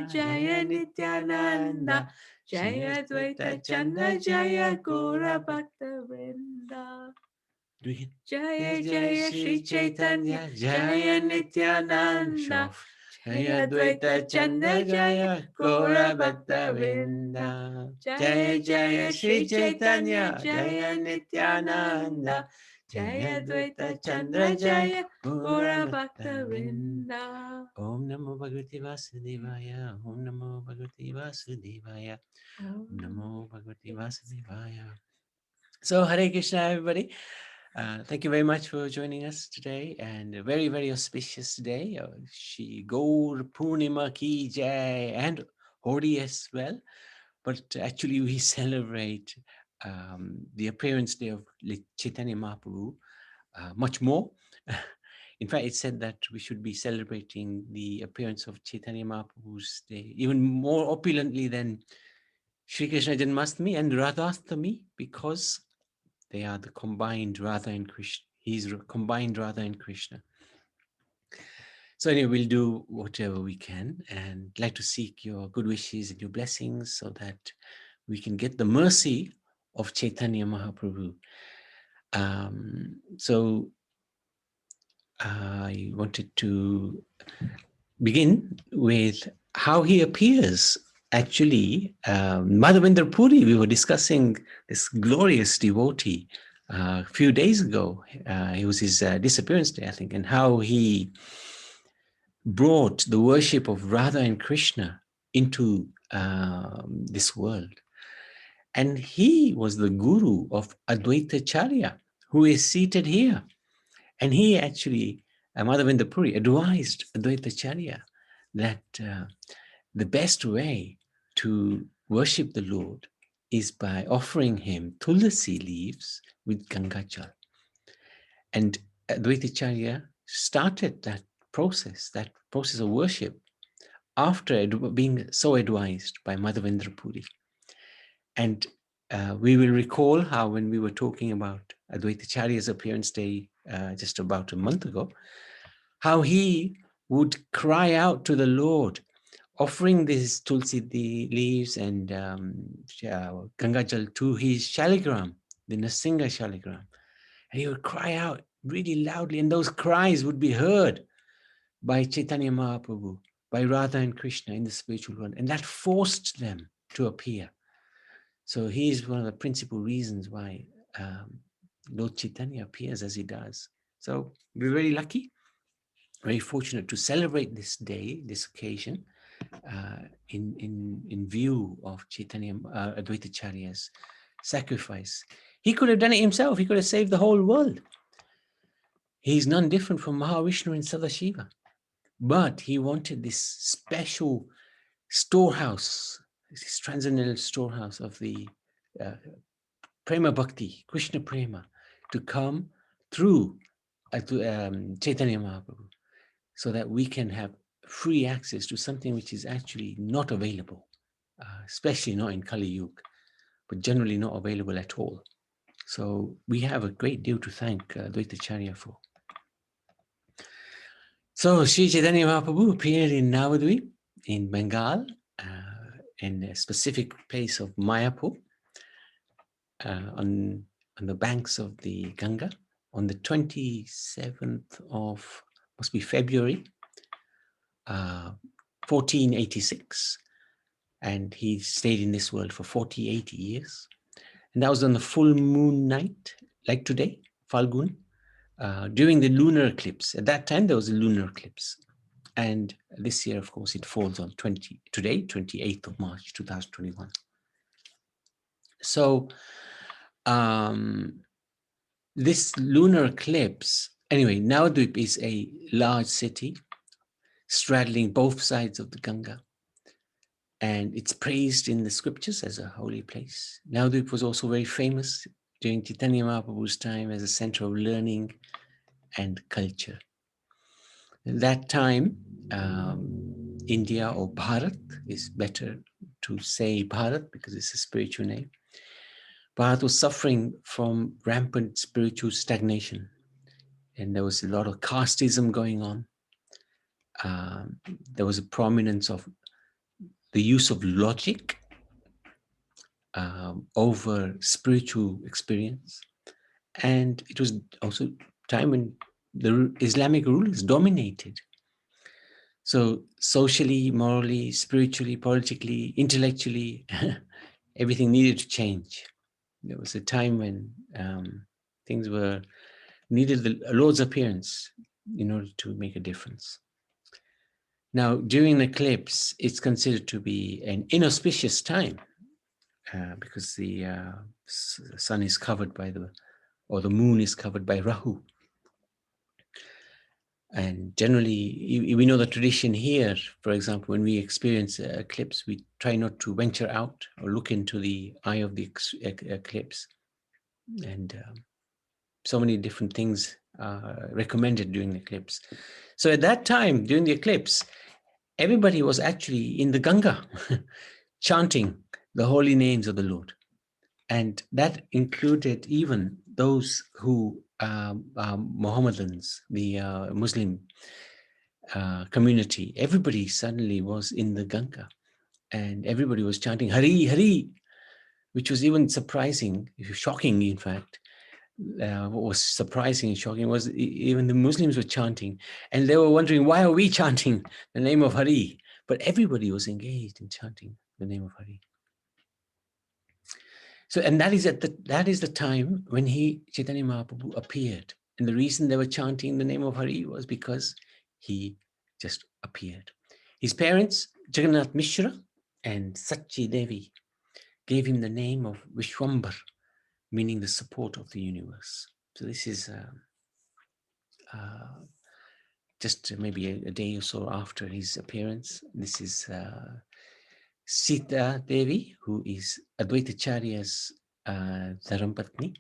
Jaya Nityananda, Jaya Dvaita Chandra, Jaya Gora Bhakta Vrinda. Jaya Jaya Shree Chaitanya, Jaya Nityananda, Jaya Dvaita Chandra, Jaya Gora Bhakta Vrinda. Jaya Jaya Shree Chaitanya, Jaya Nityananda, Jaya Dvaita Chandra, Jaya Gora Bhakta Vrinda. Om Namo Bhagavate Vasudevaya, Om Namo Bhagavate Vasudevaya, Om Namo Bhagavate Vasudevaya. So, Hare Krishna, everybody. Thank you very much for joining us today, and a very, very auspicious day. Shri Gaur Purnima Ki Jai, and Hori as well. But actually, we celebrate the appearance day of Chaitanya Mahaprabhu much more. In fact, it's said that we should be celebrating the appearance of Chaitanya Mahaprabhu's day even more opulently than Shri Krishna Janmashtami and Radhastami, because they are the combined Radha and Krishna. He's combined Radha and Krishna. So anyway, we'll do whatever we can, and like to seek your good wishes and your blessings so that we can get the mercy of Chaitanya Mahaprabhu. So I wanted to begin with how he appears. Actually, Madhavendra Puri, we were discussing this glorious devotee a few days ago. It was his disappearance day, I think, and how he brought the worship of Radha and Krishna into this world. And he was the guru of Advaita Charya, who is seated here. And he actually, Madhavendra Puri, advised Advaita Charya that the best way to worship the Lord is by offering him tulsi leaves with Ganga Jal. And Advaita Charya started that process of worship, after being so advised by Madhavendra Puri. And we will recall how, when we were talking about Advaita Charya's appearance day just about a month ago, how he would cry out to the Lord, offering these tulsi leaves and Ganga Jal to his shaligram, the Narsingha shaligram. And he would cry out really loudly, and those cries would be heard by Chaitanya Mahaprabhu, by Radha and Krishna in the spiritual world, and that forced them to appear. So he is one of the principal reasons why Lord Chaitanya appears as he does. So we're very lucky, very fortunate to celebrate this day, this occasion, in view of Chaitanya Advaita Charya's sacrifice. He could have done it himself. He could have saved the whole world. He's none different from Mahavishnu and Sadashiva. But he wanted this special storehouse, this transcendental storehouse of the Prema Bhakti, Krishna Prema, to come through Chaitanya Mahaprabhu, so that we can have free access to something which is actually not available, especially not in Kali Yuga, but generally not available at all. So we have a great deal to thank Advaita Charya for. So Sri Chaitanya Mahaprabhu appeared in Navadvip in Bengal, in a specific place of Mayapur, on the banks of the Ganga, on the 27th of, must be February, 1486. And he stayed in this world for 48 years. And that was on the full moon night, like today, Falgun, during the lunar eclipse. At that time, there was a lunar eclipse. And this year, of course, it falls on today, 28th of March, 2021. So this lunar eclipse, anyway, Navadvip is a large city straddling both sides of the Ganga. And it's praised in the scriptures as a holy place. Navadvip was also very famous during Chaitanya Mahaprabhu's time as a center of learning and culture. At that time, India, or Bharat, is better to say Bharat because it's a spiritual name. Bharat was suffering from rampant spiritual stagnation, and there was a lot of casteism going on. There was a prominence of the use of logic over spiritual experience. And it was also time when the Islamic rulers dominated. So socially, morally, spiritually, politically, intellectually, everything needed to change. There was a time when things were needed the Lord's appearance in order to make a difference. Now, during an eclipse, it's considered to be an inauspicious time because the sun is covered by or the moon is covered by Rahu. And generally, we know the tradition here, for example, when we experience an eclipse, we try not to venture out or look into the eye of the eclipse. And so many different things are recommended during the eclipse. So at that time, during the eclipse, everybody was actually in the Ganga, chanting the holy names of the Lord. And that included even those who are Mohammedans, the Muslim community. Everybody suddenly was in the Ganga and everybody was chanting Hari, Hari, which was even surprising, shocking, in fact. What was surprising and shocking was even the Muslims were chanting and they were wondering, why are we chanting the name of Hari? But everybody was engaged in chanting the name of Hari. So, and that is the time when Chaitanya Mahaprabhu appeared. And the reason they were chanting the name of Hari was because he just appeared. His parents, Jagannath Mishra and Sachi Devi, gave him the name of Vishwambar, meaning the support of the universe. So this is just maybe a day or so after his appearance. This is Sita Devi, who is Advaitacharya's Dharampatni.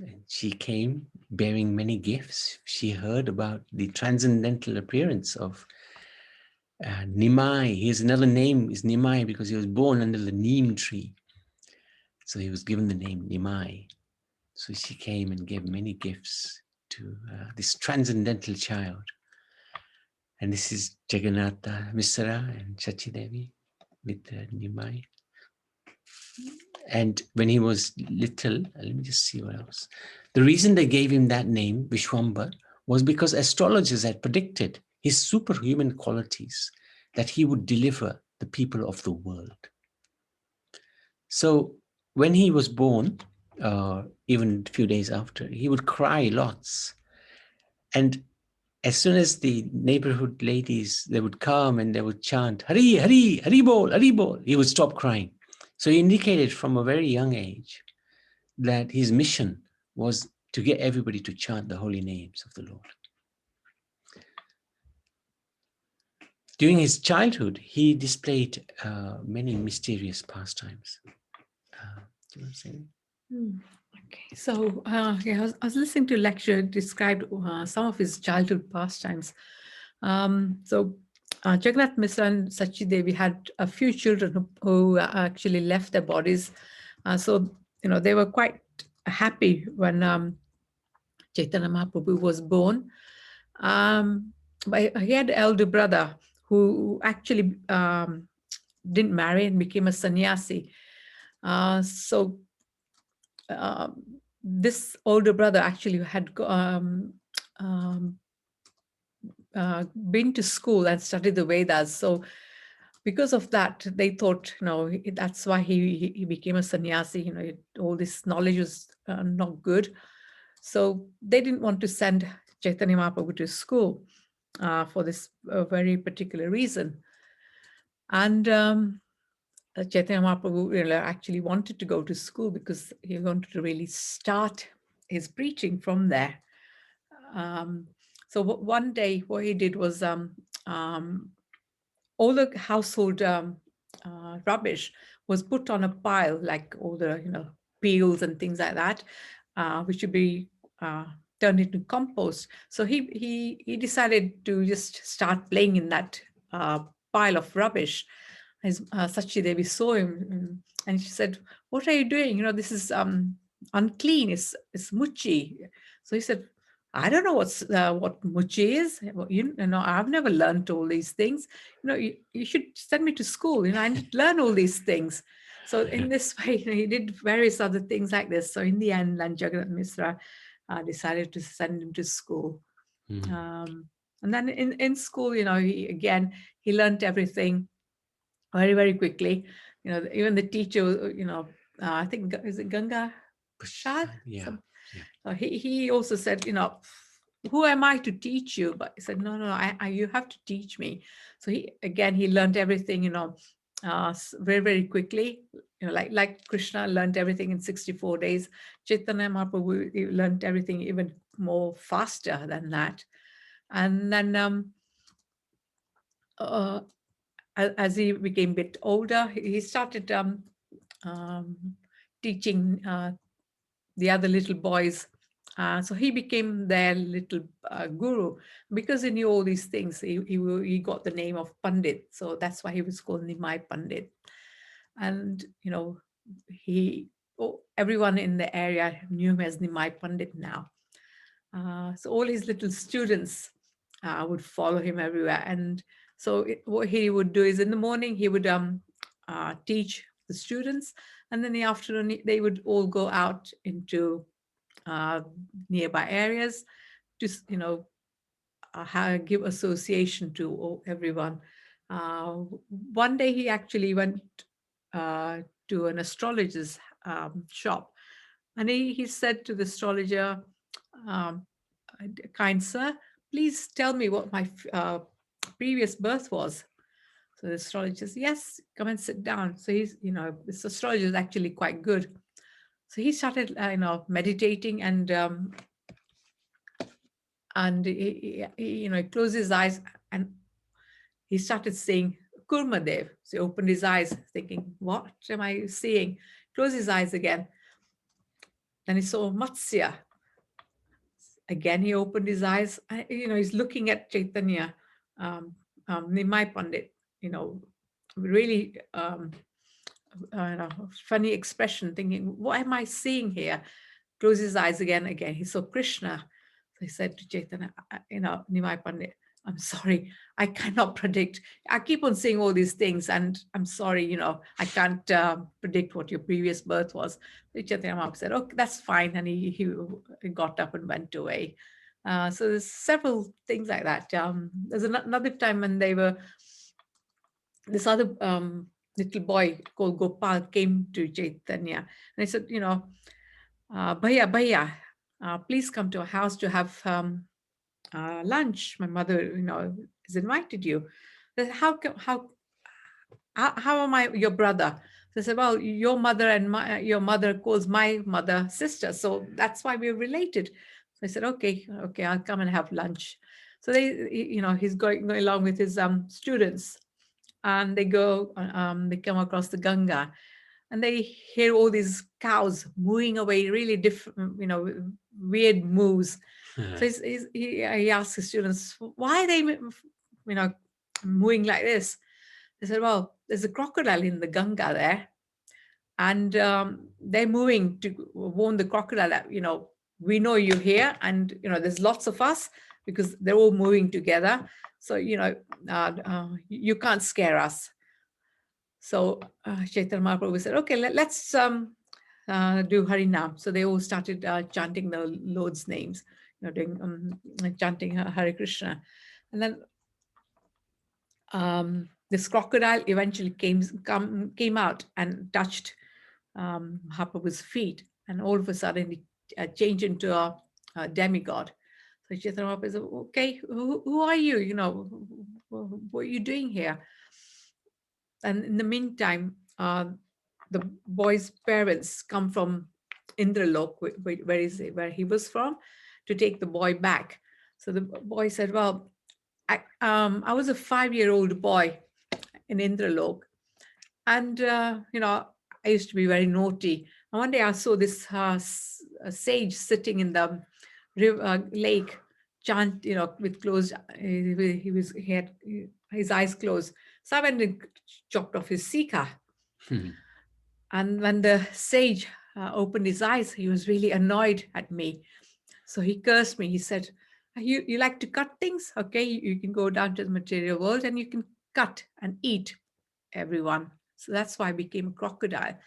And she came bearing many gifts. She heard about the transcendental appearance of Nimai. His another name is Nimai because he was born under the neem tree. So he was given the name Nimai. So she came and gave many gifts to this transcendental child. And this is Jagannatha Misra and Chachi Devi with Nimai. And when he was little, let me just see what else. The reason they gave him that name, Vishwambar, was because astrologers had predicted his superhuman qualities, that he would deliver the people of the world. So when he was born, even a few days after, he would cry lots. And as soon as the neighborhood ladies, they would come and they would chant, Hari, Hari, Hari Bol, Hari Bol, he would stop crying. So he indicated from a very young age that his mission was to get everybody to chant the holy names of the Lord. During his childhood, he displayed many mysterious pastimes. Do you want to say that? Okay, so yeah, I was listening to a lecture described some of his childhood pastimes. So Jagannath Mishra and Sachi Devi had a few children who actually left their bodies. So, they were quite happy when Chaitanya Mahaprabhu was born. But he had an elder brother who actually didn't marry and became a sannyasi. So this older brother actually had been to school and studied the Vedas. So because of that, they thought, that's why he became a sannyasi. All this knowledge was not good. So they didn't want to send Chaitanya Mahaprabhu to school for this very particular reason. And Chaitanya Mahaprabhu actually wanted to go to school because he wanted to really start his preaching from there. So one day what he did was all the household rubbish was put on a pile, like all the peels and things like that, which would be turned into compost. So he decided to just start playing in that pile of rubbish. As Sachi Devi saw him, and she said, "What are you doing? This is unclean. It's muchi." So he said, I don't know what muchi is. You know, I've never learned all these things. You know, you should send me to school. You know, I need to learn all these things. So in this way, you know, he did various other things like this. So in the end, then Jagannath Misra decided to send him to school. Mm. And then in school, you know, he learned everything very, very quickly. You know, even the teacher, you know, I think, is it Ganga Prasad? Yeah, yeah. He also said, you know, who am I to teach you? But he said, no, no, you have to teach me. So he learned everything, you know, very, very quickly. You know, like Krishna learned everything in 64 days. Chaitanya Mahaprabhu he learned everything even more faster than that. And then uh, as he became a bit older, he started um, teaching the other little boys. So he became their little guru because he knew all these things. He got the name of Pandit, so that's why he was called Nimai Pandit. And you know, everyone in the area knew him as Nimai Pandit now. So all his little students would follow him everywhere. And so what he would do is in the morning he would teach the students, and then in the afternoon they would all go out into uh, nearby areas to give association to everyone. Uh, One day he actually went uh, to an astrologer's shop, and he said to the astrologer, um, kind sir, please tell me what my previous birth was. So the astrologer says, yes, come and sit down. So this astrologer is actually quite good. So he started, meditating, and he closed his eyes, and he started saying Kurmadev. So he opened his eyes, thinking, what am I seeing? Closed his eyes again. Then he saw Matsya. Again, he opened his eyes. He's looking at Chaitanya, Nimai Pandit. You know, really funny expression, thinking, what am I seeing here? Closed his eyes again. Again, he saw Krishna. So he said to Chaitanya, Nimai Pandit, I'm sorry, I cannot predict. I keep on saying all these things, and I'm sorry, I can't predict what your previous birth was. So Chaitanya Mahaprabhu said, okay, that's fine. And he got up and went away. So there's several things like that. There's another time when this other little boy called Gopal came to Chaitanya, and he said, Bhaiya, Bhaiya, please come to our house to have lunch. My mother, has invited you. I said, how am I your brother? So I said, well, your mother and your mother calls my mother sister, so that's why we're related. So I said, okay, I'll come and have lunch. So he's going along with his students, and they come across the Ganga, and they hear all these cows mooing away, really different, weird moves. So he asks his students, why are they, mooing like this? They said, well, there's a crocodile in the Ganga there, and they're moving to warn the crocodile that, we know you're here, and, there's lots of us, because they're all moving together. So, you can't scare us. So Chaitanya Mahaprabhu said, okay, let's do Harinam. So they all started chanting the Lord's names, doing chanting Hare Krishna. And then this crocodile eventually came out and touched Mahaprabhu's feet, and all of a sudden he changed into a demigod. So Chaitanya Mahaprabhu said, okay, who are you? What are you doing here? And in the meantime, the boy's parents come from Indralok, where he was from, to take the boy back. So the boy said, well, I was a 5-year-old boy in Indralok, and I used to be very naughty. And one day I saw this sage sitting in the lake, chant, with closed. He had his eyes closed. So I went and chopped off his sika. And when the sage opened his eyes, he was really annoyed at me. So he cursed me. He said, you like to cut things? Okay, you can go down to the material world and you can cut and eat everyone. So that's why I became a crocodile.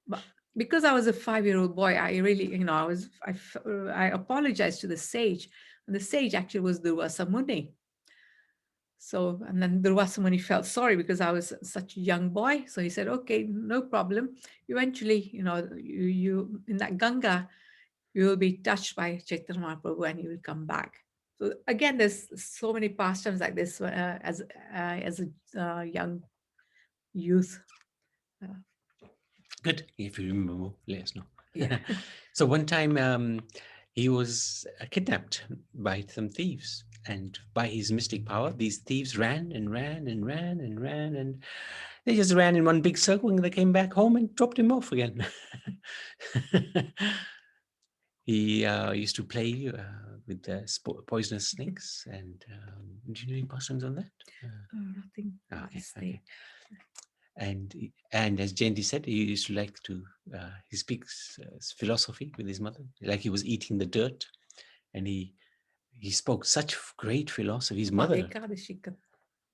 But because I was a 5-year-old boy, I really, I apologized to the sage. And the sage actually was Durvasa Muni. So, and then Durvasa Muni felt sorry because I was such a young boy. So he said, okay, no problem. Eventually, you in that Ganga, you will be touched by Chaitanya Mahaprabhu and you will come back. So again, there's so many pastimes like this as a young youth. Uh, Good. If you remember more, let us know. yeah. So one time he was kidnapped by some thieves, and by his mystic power, these thieves ran and ran and ran and ran, and they just ran in one big circle, and they came back home and dropped him off again. He used to play with poisonous snakes, and do you know any pastimes on that? Nothing about the Okay, snake. okay. And as Jayanti said, he used to like to he speaks philosophy with his mother, like he was eating the dirt, and he spoke such great philosophy. His mother Ekadashi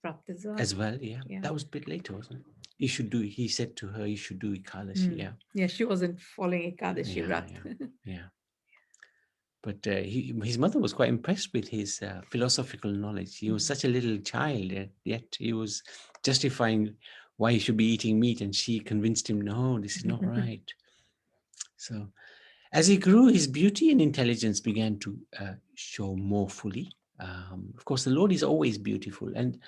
Prapt as well. as well, yeah. Yeah. That was a bit later, wasn't it? You should do. He said to her, "You should do Ekadashi." Yeah, Yeah, she wasn't following Ekadashi yeah, Vrat. yeah, yeah. But his mother was quite impressed with his philosophical knowledge. He was such a little child, yet he was justifying why he should be eating meat, and she convinced him, no, this is not right. So as he grew, his beauty and intelligence began to show more fully. Of course, the Lord is always beautiful. And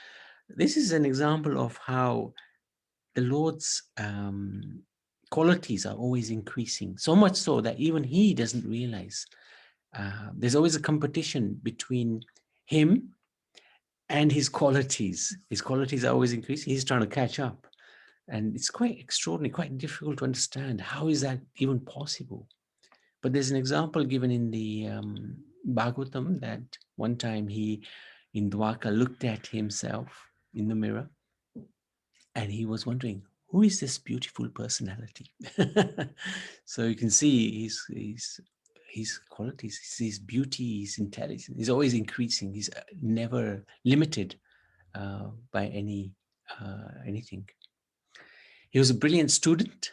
this is an example of how the Lord's qualities are always increasing, so much so that even he doesn't realize. There's always a competition between him and his qualities. His qualities are always increasing. He's trying to catch up. And it's quite extraordinary, quite difficult to understand. How is that even possible? But there's an example given in the Bhagavatam that one time he, in Dwarka, looked at himself in the mirror and he was wondering, who is this beautiful personality? So you can see his qualities, his beauty, his intelligence is always increasing. He's never limited by anything. He was a brilliant student,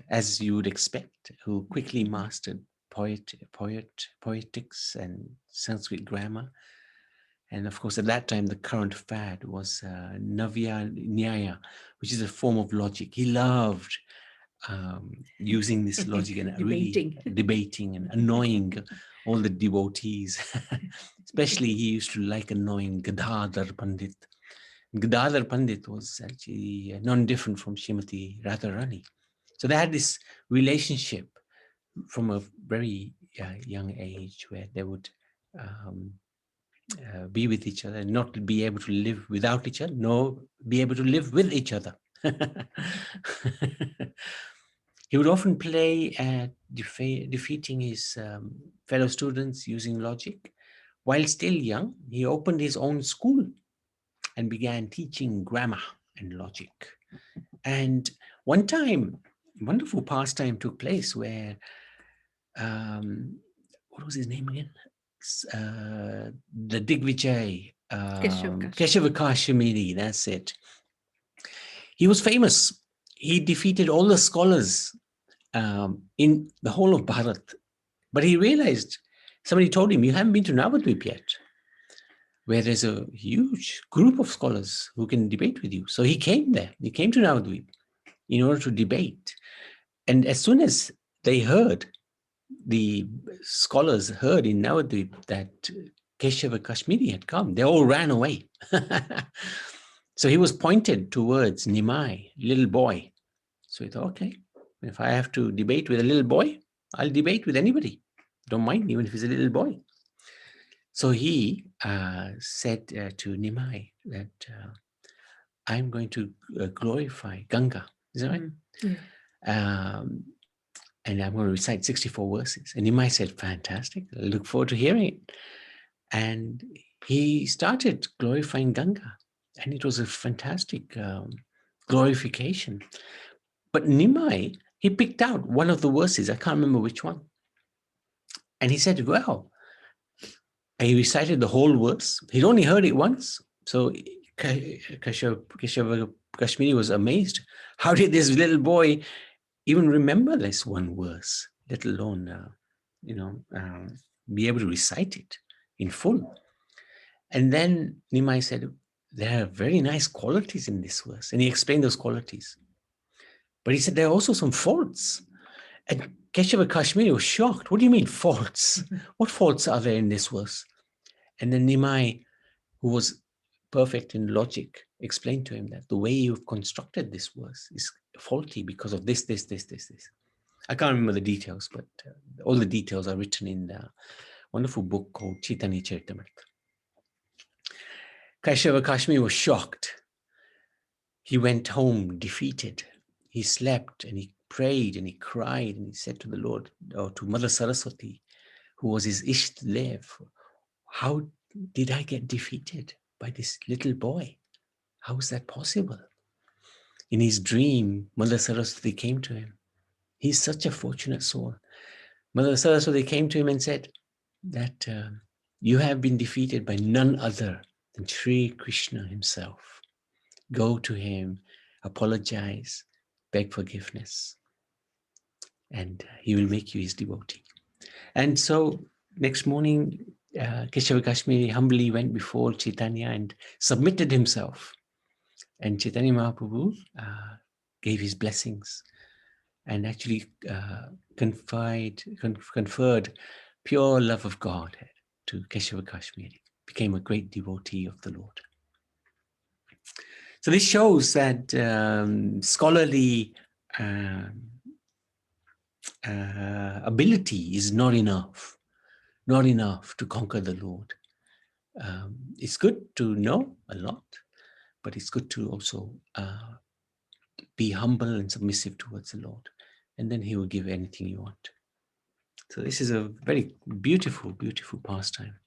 as you would expect, who quickly mastered poetics and Sanskrit grammar. And of course, at that time, the current fad was Navya Nyaya, which is a form of logic. He loved using this logic and really Debating. debating and annoying all the devotees. Especially, he used to like annoying Gadadhar Pandit. Gadadhar Pandit was actually non-different from Srimati Radharani. So they had this relationship from a very young age where they would be with each other and not be able to live without each other, no, be able to live with each other. He would often play at defeating his fellow students using logic. While still young, he opened his own school and began teaching grammar and logic. And one time, wonderful pastime took place where, what was his name again? The Digvijay, Keshavakash. Keshava Kashmiri, that's it. He was famous. He defeated all the scholars in the whole of Bharat. But he realized, somebody told him, you haven't been to Navadvip yet, where there's a huge group of scholars who can debate with you. So he came there. He came to Navadvip in order to debate. And as soon as they heard, the scholars heard in Navadvip that Keshava Kashmiri had come, they all ran away. So he was pointed towards Nimai, little boy. So he thought, okay, if I have to debate with a little boy, I'll debate with anybody. Don't mind, even if he's a little boy. So he said to Nimai that I'm going to glorify Ganga. Is that right? Yeah. And I'm going to recite 64 verses. And Nimai said, fantastic. I look forward to hearing it. And he started glorifying Ganga. And it was a fantastic glorification. But Nimai, he picked out one of the verses. I can't remember which one. And he said, well, and he recited the whole verse. He'd only heard it once. So Keshava Kashmiri was amazed. How did this little boy even remember this one verse, let alone, be able to recite it in full? And then Nimai said, there are very nice qualities in this verse. And he explained those qualities. But he said, there are also some faults. And Keshava Kashmiri was shocked. What do you mean faults? What faults are there in this verse? And then Nimai, who was perfect in logic, explained to him that the way you've constructed this verse is faulty because of this. I can't remember the details, but all the details are written in the wonderful book called Chaitanya Charitamrita. Keshava Kashmiri was shocked. He went home defeated. He slept and he prayed and he cried and he said to the Lord, or to Mother Saraswati, who was his Isht Dev, how did I get defeated by this little boy? How is that possible? In his dream, Mother Saraswati came to him. He's such a fortunate soul. Mother Saraswati came to him and said that you have been defeated by none other than Sri Krishna himself. Go to him, apologize, beg forgiveness, and he will make you his devotee. And so next morning, Keshava Kashmiri humbly went before Chaitanya and submitted himself. And Chaitanya Mahaprabhu gave his blessings and actually conferred pure love of God to Keshava Kashmiri, became a great devotee of the Lord. So this shows that scholarly ability is not enough to conquer the Lord. It's good to know a lot, but it's good to also be humble and submissive towards the Lord, and then he will give anything you want. So this is a very beautiful, beautiful pastime.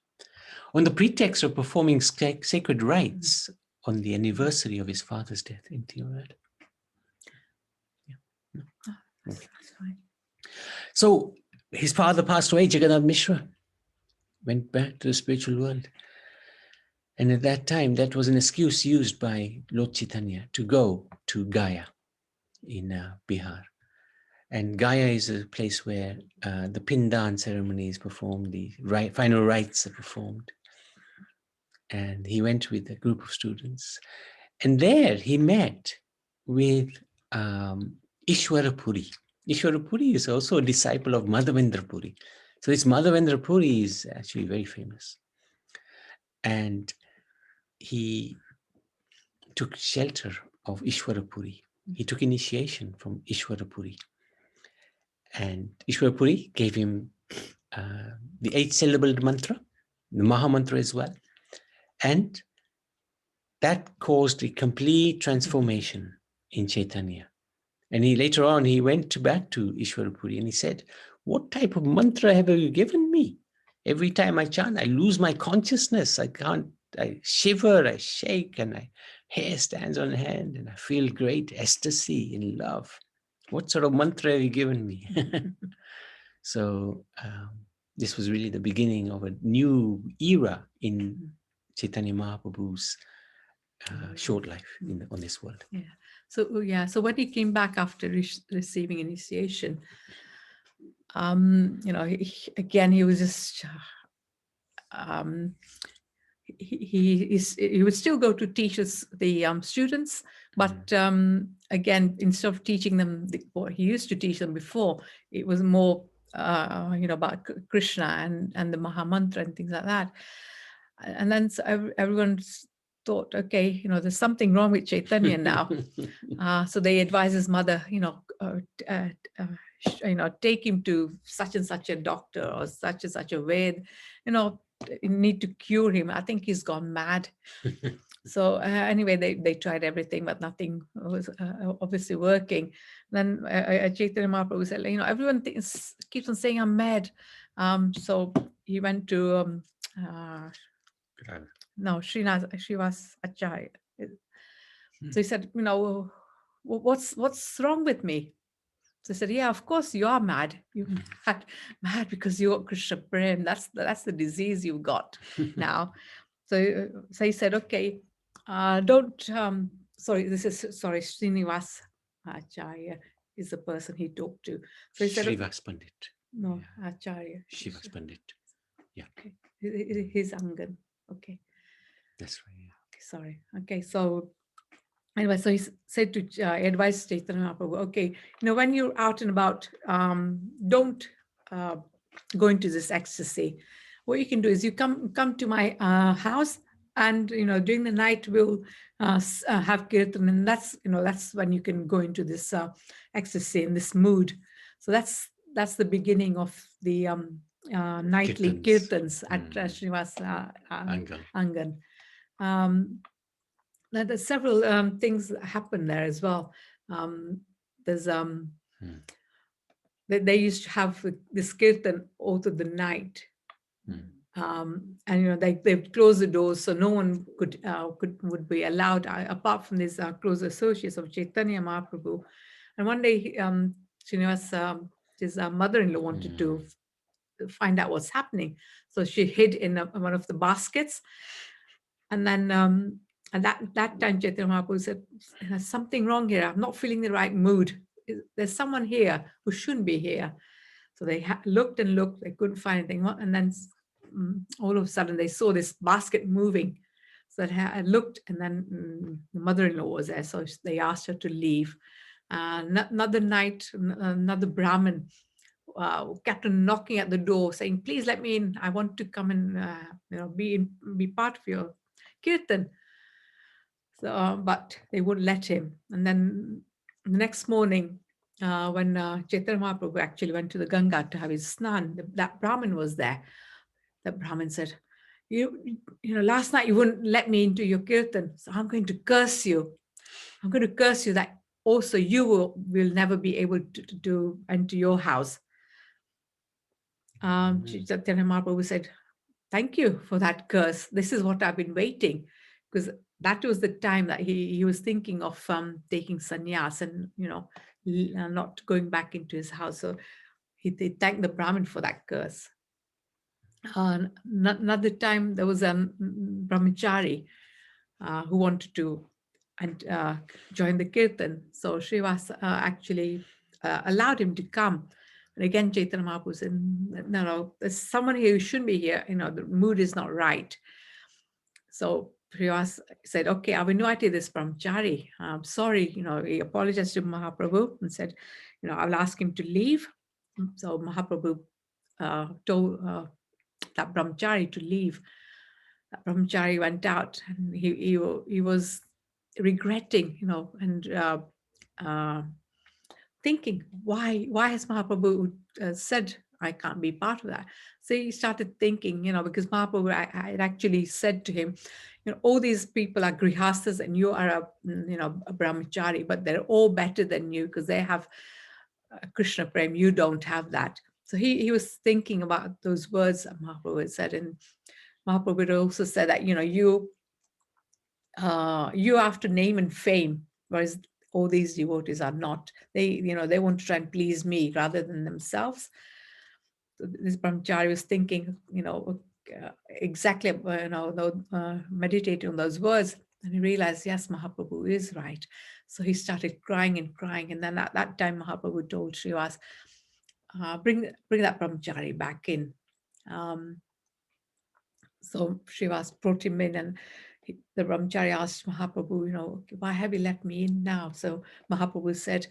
On the pretext of performing sacred rites on the anniversary of his father's death, anything you read? Yeah. No. Okay. That's fine. So his father passed away, Jagannath Mishra, went back to the spiritual world. And at that time, that was an excuse used by Lord Chaitanya to go to Gaya in Bihar. And Gaya is a place where the Pindan ceremony is performed, the final rites are performed. And he went with a group of students. And there he met with Ishwara Puri. Ishwara Puri is also a disciple of Madhavendra Puri. So this Madhavendra Puri is actually very famous. And he took shelter of Ishwara Puri. He took initiation from Ishwara Puri. And Ishwara Puri gave him the 8-syllabled mantra, the Maha Mantra as well. And that caused a complete transformation in Chaitanya. And later on, he went back to Ishwara Puri and he said, what type of mantra have you given me? Every time I chant, I lose my consciousness. I shiver, I shake, and my hair stands on hand, and I feel great ecstasy in love. What sort of mantra have you given me? So this was really the beginning of a new era in Chaitanya Mahaprabhu's short life on this world. Yeah. So when he came back after receiving initiation, he was just he would still go to teach the students, but again, instead of teaching them what he used to teach them before, it was more about Krishna and the Maha Mantra and things like that. And then everyone thought, okay, there's something wrong with Chaitanya now. So they advised his mother, take him to such and such a doctor or such and such a Ved, you need to cure him. I think he's gone mad. So anyway, they tried everything, but nothing was obviously working. Then Chaitanya Mahaprabhu said, everyone keeps on saying I'm mad. So he went to Srivas Acharya. So he said, what's wrong with me? So I said, yeah, of course you are mad. You're mad because you got Krishna Prem. That's the disease you've got now. So he said, okay, don't. Sorry, Srinivas Acharya is the person he talked to. So he said, Shrivas Pandit. no, Acharya. Shivas Pandit. Yeah. Okay, his Angan. Okay, That's right. Yeah. okay, sorry. Okay, so anyway, so he said to advise Chaitanya Mahaprabhu, okay, when you're out and about, don't go into this ecstasy. What you can do is you come to my house, and during the night we'll have kirtan, and that's when you can go into this ecstasy in this mood. So that's the beginning of the nightly kirtans at Srinivas Angal. Angan. Now, there's several things that happen there as well. There's they used to have this kirtan all through the night, and they've closed the doors so no one would be allowed apart from these close associates of Chaitanya Mahaprabhu. And one day, Srinivas, his mother-in-law wanted to find out what's happening, so she hid in one of the baskets, and then. And that time, Chaitanya Mahaprabhu said, "There's something wrong here. I'm not feeling the right mood. There's someone here who shouldn't be here." So they looked and looked. They couldn't find anything. And then all of a sudden, they saw this basket moving. So I looked, and then the mother-in-law was there. So they asked her to leave. Another night, another Brahmin kept on knocking at the door, saying, "Please let me in. I want to come and be part of your kirtan." So, but they wouldn't let him. And then the next morning, when Chaitanya Mahaprabhu actually went to the Ganga to have his snan, that Brahmin was there. That Brahmin said, last night you wouldn't let me into your kirtan, so I'm going to curse you. I'm going to curse you that also you will never be able to enter your house. Chaitanya Mahaprabhu said, thank you for that curse. This is what I've been waiting, because that was the time that he was thinking of taking sannyas and not going back into his house. So he thanked the Brahmin for that curse. Another time there was a brahmachari who wanted to join the kirtan. So Srivas actually allowed him to come. And again, Chaitanya Mahaprabhu said, no, there's someone here who shouldn't be here. The mood is not right. So Srivas said, okay, I've invited this brahmachari. I'm sorry, he apologized to Mahaprabhu and said, I'll ask him to leave. So Mahaprabhu told that brahmachari to leave. That brahmachari went out, and he was regretting, and thinking, why has Mahaprabhu said I can't be part of that? So he started thinking, because Mahaprabhu had actually said to him, all these people are grihastas and you are a brahmachari, but they're all better than you because they have Krishna Prem. You don't have that. So he was thinking about those words that Mahaprabhu had said, and Mahaprabhu also said that you after name and fame, whereas all these devotees are not. They they want to try and please me rather than themselves. So this brahmachari was thinking, exactly, meditating on those words, and he realized, yes, Mahaprabhu is right. So he started crying and crying, and then at that time Mahaprabhu told Srivas, bring that brahmachari back in. So Srivas brought him in, and the brahmachari asked Mahaprabhu, why have you let me in now? So Mahaprabhu said,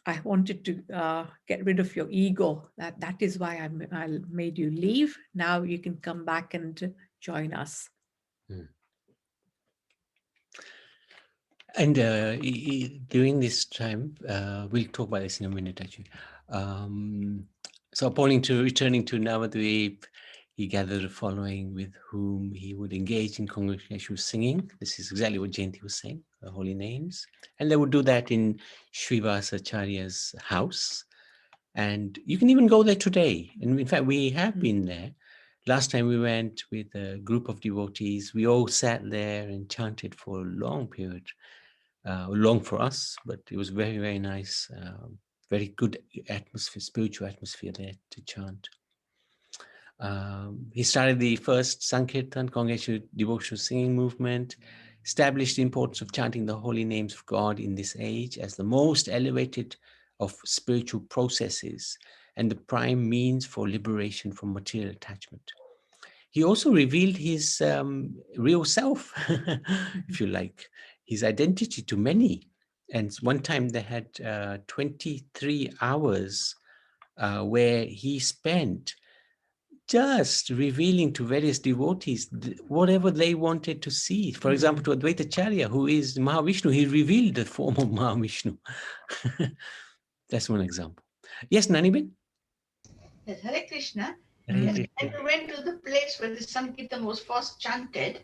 I wanted to get rid of your ego. That is why I made you leave. Now you can come back and join us. And during this time, we'll talk about this in a minute, actually. So upon returning to Navadvip, he gathered a following with whom he would engage in congregation with singing. This is exactly what Jayanti was saying, the holy names. And they would do that in Srivas Acharya's house. And you can even go there today. And in fact, we have been there. Last time we went with a group of devotees. We all sat there and chanted for a long period. long for us, but it was very, very nice. Very good atmosphere, spiritual atmosphere there to chant. He started the first Sankirtan, congregational devotional singing movement, established the importance of chanting the holy names of God in this age as the most elevated of spiritual processes and the prime means for liberation from material attachment. He also revealed his real self, if you like, his identity to many. And one time they had 23 hours where he spent just revealing to various devotees whatever they wanted to see. For example, to Advaita Acharya, who is Mahavishnu, he revealed the form of Mahavishnu. That's one example. Yes, Nanibin? Yes, Hare Krishna. Hare Yes, Krishna. and we went to the place where the Sankirtan was first chanted.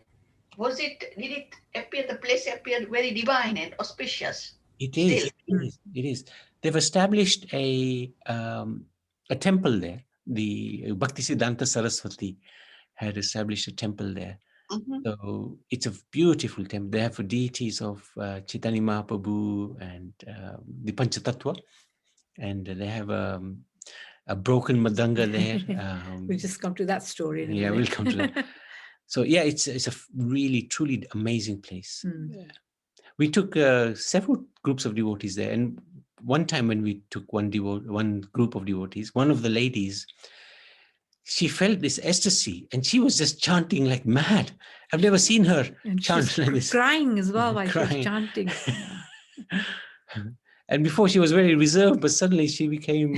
Did it appear, the place appeared very divine and auspicious? It Still. is. It is. It is. They've established a temple there. The Bhaktisiddhanta Saraswati had established a temple there. Mm-hmm. So it's a beautiful temple. They have deities of Chaitanya Mahaprabhu and the Panchatattva, and they have a broken madanga there. We'll just come to that story in a Yeah, minute. we'll come to that. So yeah, it's a really truly amazing place. We took several groups of devotees there, and one time when we took one group of devotees, one of the ladies, she felt this ecstasy, and she was just chanting like mad. I've never seen her And chant she's like this. crying as well while she was Crying. chanting. And before she was very reserved, but suddenly she became.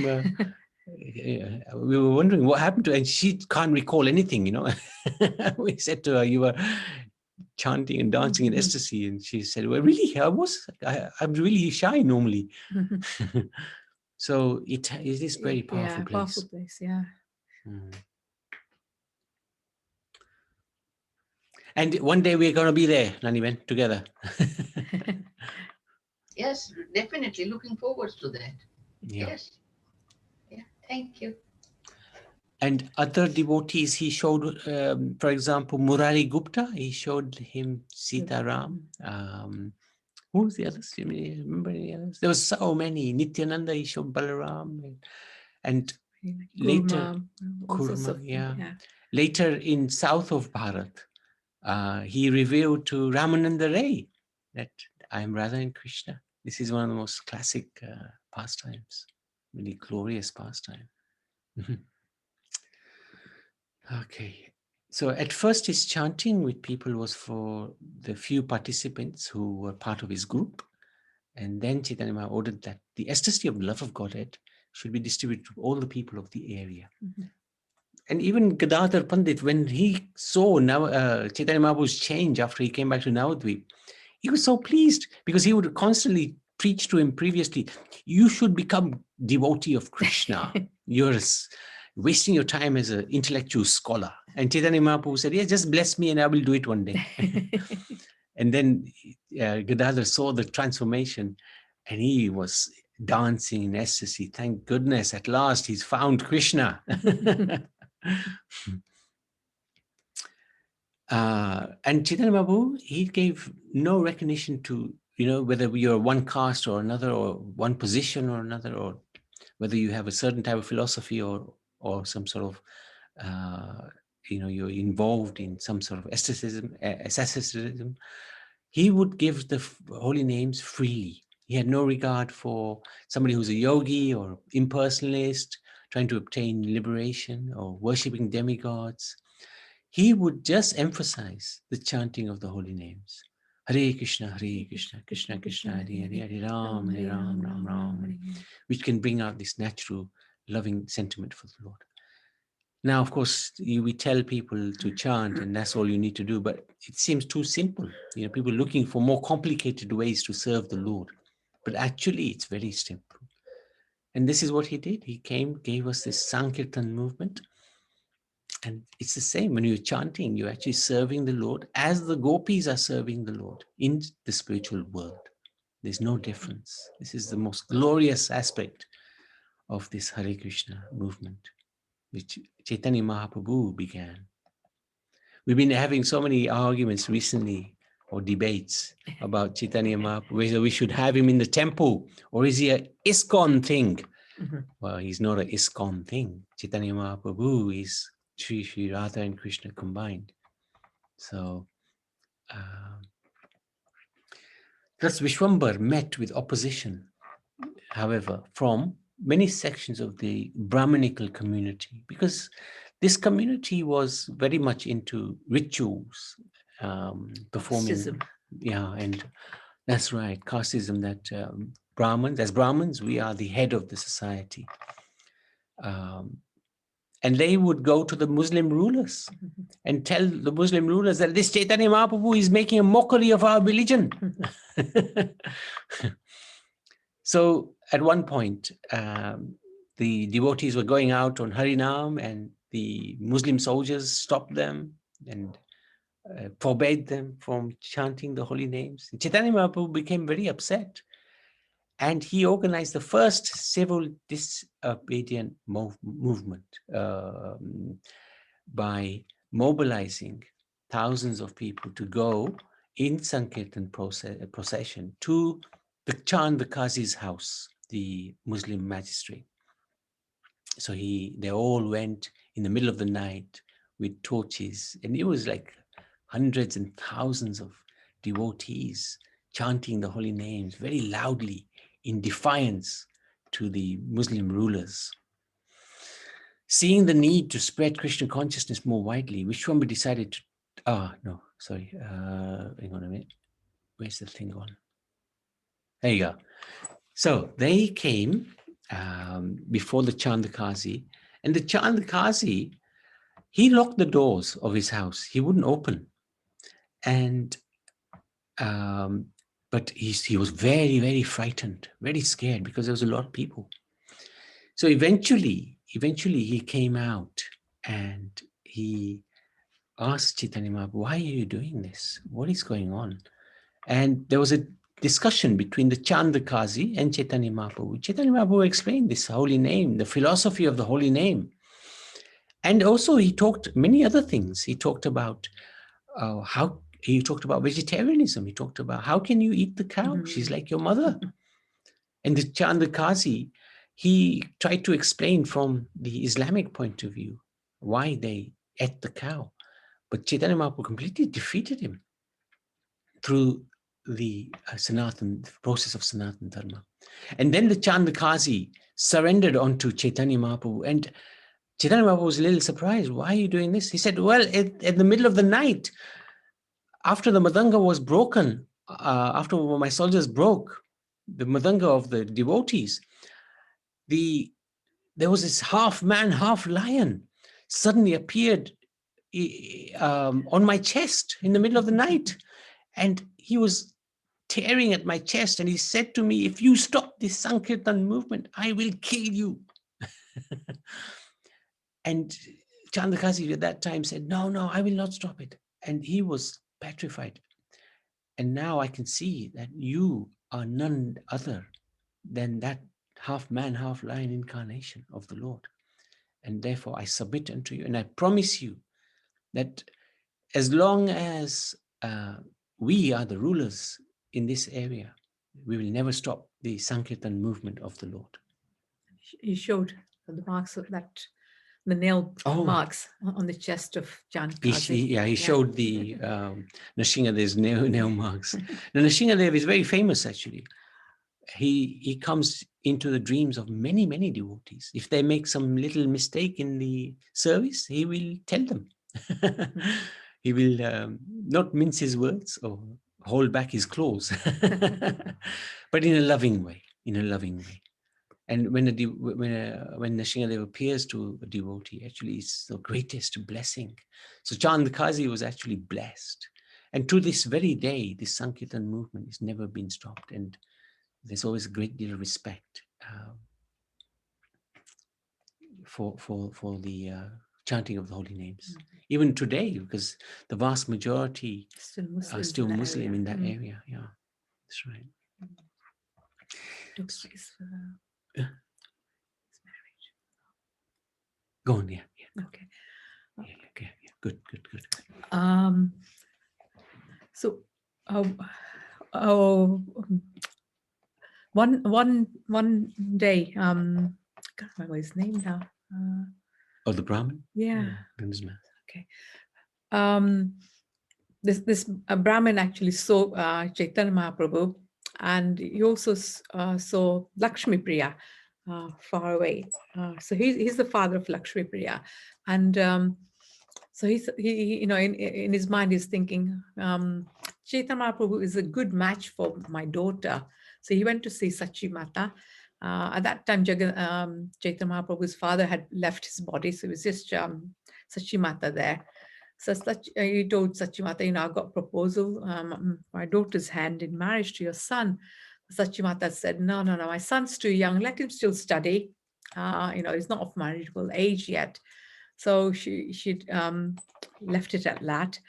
We were wondering what happened to her, and she can't recall anything. We said to her, "You were chanting and dancing in ecstasy," and she said, "Well, really, I'm really shy normally." So it is very powerful Yeah, place. powerful place. Yeah. And one day we're going to be there, Naniben, together. Yes, definitely looking forward to that. Yeah. Yes. Yeah. Thank you. And other devotees, he showed, for example, Murari Gupta, he showed him Sita Ram. Who was the others? Do you remember any others? There were so many. Nityananda, he showed Balaram. And later, Kurma, yeah. Later in south of Bharat, he revealed to Ramananda Ray that I am Radha and Krishna. This is one of the most classic pastimes, really glorious pastime. Okay. So at first his chanting with people was for the few participants who were part of his group. And then Chaitanya Mahaprabhu ordered that the ecstasy of love of Godhead should be distributed to all the people of the area. And even Gadadhar Pandit, when he saw Chaitanya Mahaprabhu's change after he came back to Navadvip, he was so pleased because he would constantly preach to him previously, you should become devotee of Krishna. You're wasting your time as an intellectual scholar. And Chaitanya Mahaprabhu said, yeah, just bless me and I will do it one day. And then Gadadhar saw the transformation and he was dancing in ecstasy. Thank goodness, at last he's found Krishna. And Chaitanya Mahaprabhu, he gave no recognition to, whether you're one caste or another, or one position or another, or whether you have a certain type of philosophy or some sort of, you're involved in some sort of asceticism. He would give the holy names freely. He had no regard for somebody who's a yogi or impersonalist, trying to obtain liberation or worshipping demigods. He would just emphasize the chanting of the holy names. Hare Krishna, Krishna Krishna, Hare Hare, Hare Ram, Ram Ram, which can bring out this natural loving sentiment for the Lord. Now, of course, we tell people to chant and that's all you need to do, but it seems too simple. People looking for more complicated ways to serve the Lord. But actually, it's very simple. And this is what he did. He came, gave us this Sankirtan movement. And it's the same. When you're chanting, you're actually serving the Lord as the gopis are serving the Lord in the spiritual world. There's no difference. This is the most glorious aspect of this Hare Krishna movement, which Chaitanya Mahaprabhu began. We've been having so many arguments recently or debates about Chaitanya Mahaprabhu, whether we should have him in the temple or is he a ISKCON thing? Well, he's not an ISKCON thing. Chaitanya Mahaprabhu is Sri Radha and Krishna combined. So, thus Vishwambar met with opposition, however, from many sections of the Brahmanical community, because this community was very much into rituals, performing. Casteism. Yeah, and that's right, casteism, that as Brahmins, we are the head of the society. And they would go to the Muslim rulers and tell the Muslim rulers that this Chaitanya Mahaprabhu is making a mockery of our religion. So at one point, the devotees were going out on Harinam and the Muslim soldiers stopped them and forbade them from chanting the holy names. Chaitanya Mahaprabhu became very upset and he organized the first civil disobedient movement by mobilizing thousands of people to go in Sankirtan procession to the Chand the Qazi's house, the Muslim magistrate. So they all went in the middle of the night with torches, and it was like hundreds and thousands of devotees chanting the holy names very loudly in defiance to the Muslim rulers. Seeing the need to spread Krishna consciousness more widely, Vishwambar decided to, hang on a minute. Where's the thing on? There you go. So they came before the Chandakazi, and the Chandakazi, he locked the doors of his house. He wouldn't open. And but he was very, very frightened, very scared because there was a lot of people. So eventually he came out and he asked Chaitanya Mahaprabhu, why are you doing this? What is going on? And there was a discussion between the Chandakazi and Chaitanya Mahaprabhu. Chaitanya Mahaprabhu explained this holy name, the philosophy of the holy name. And also he talked many other things. He talked about he talked about vegetarianism. He talked about how can you eat the cow? She's like your mother. And the Chandakazi, he tried to explain from the Islamic point of view why they ate the cow. But Chaitanya Mahaprabhu completely defeated him through the process of Sanatana Dharma. And then the Chandakazi surrendered onto Chaitanya Mahaprabhu. And Chaitanya Mahaprabhu was a little surprised. Why are you doing this? He said, well, at the middle of the night, after the Madanga was broken, after my soldiers broke the Madanga of the devotees, there was this half man, half lion suddenly appeared on my chest in the middle of the night. And he was tearing at my chest and he said to me, if you stop this Sankirtan movement, I will kill you. And Chandakazi at that time said, no, I will not stop it. And he was petrified. And now I can see that you are none other than that half man, half lion incarnation of the Lord. And therefore I submit unto you. And I promise you that as long as we are the rulers in this area, we will never stop the Sankirtan movement of the Lord. He showed the marks of that, the nail marks on the chest of Chandakazi. He showed the Nrsingadeva's nail marks. Now, Nrsingadeva is very famous, actually. He comes into the dreams of many, many devotees. If they make some little mistake in the service, he will tell them. He will not mince his words or hold back his claws, but in a loving way, And when Nrsingadeva appears to a devotee, actually it's the greatest blessing. So Chandakazi was actually blessed. And to this very day, this Sankirtan movement has never been stopped. And there's always a great deal of respect for the chanting of the holy names. Even today, because the vast majority are still Muslim in that area. Yeah, that's right. Took place for his marriage. Go on, yeah. Okay. Yeah. Good. So oh, one day, I can't remember his name now. Oh, the Brahmin? Yeah. Businessman. Okay. This Brahmin actually saw Chaitanya Mahaprabhu, and he also saw Lakshmi Priya far away. So he's the father of Lakshmi Priya, and so he you know, in his mind he's thinking, Chaitanya Mahaprabhu is a good match for my daughter. So he went to see Sachi Mata. At that time, Chaitanya Mahaprabhu's father had left his body, so it was just Sachi Mata there. So he told Sachimata, you know, I've got a proposal, my daughter's hand in marriage to your son. Sachimata said, no, my son's too young, let him still study. You know, he's not of marriageable age yet. So she left it at that.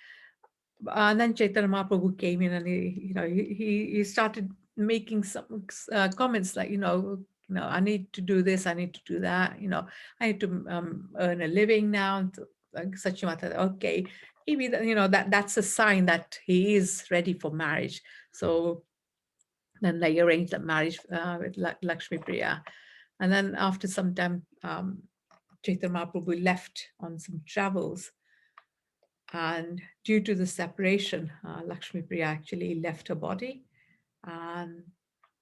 And then Chaitanya Mahaprabhu came in, and he started making some comments like, I need to do this, I need to do that, I need to earn a living now. Sachimata, okay, maybe that's a sign that he is ready for marriage. So then they arranged that marriage with Lakshmi Priya. And then after some time, Chaitanya Mahaprabhu left on some travels. And due to the separation, Lakshmi Priya actually left her body. And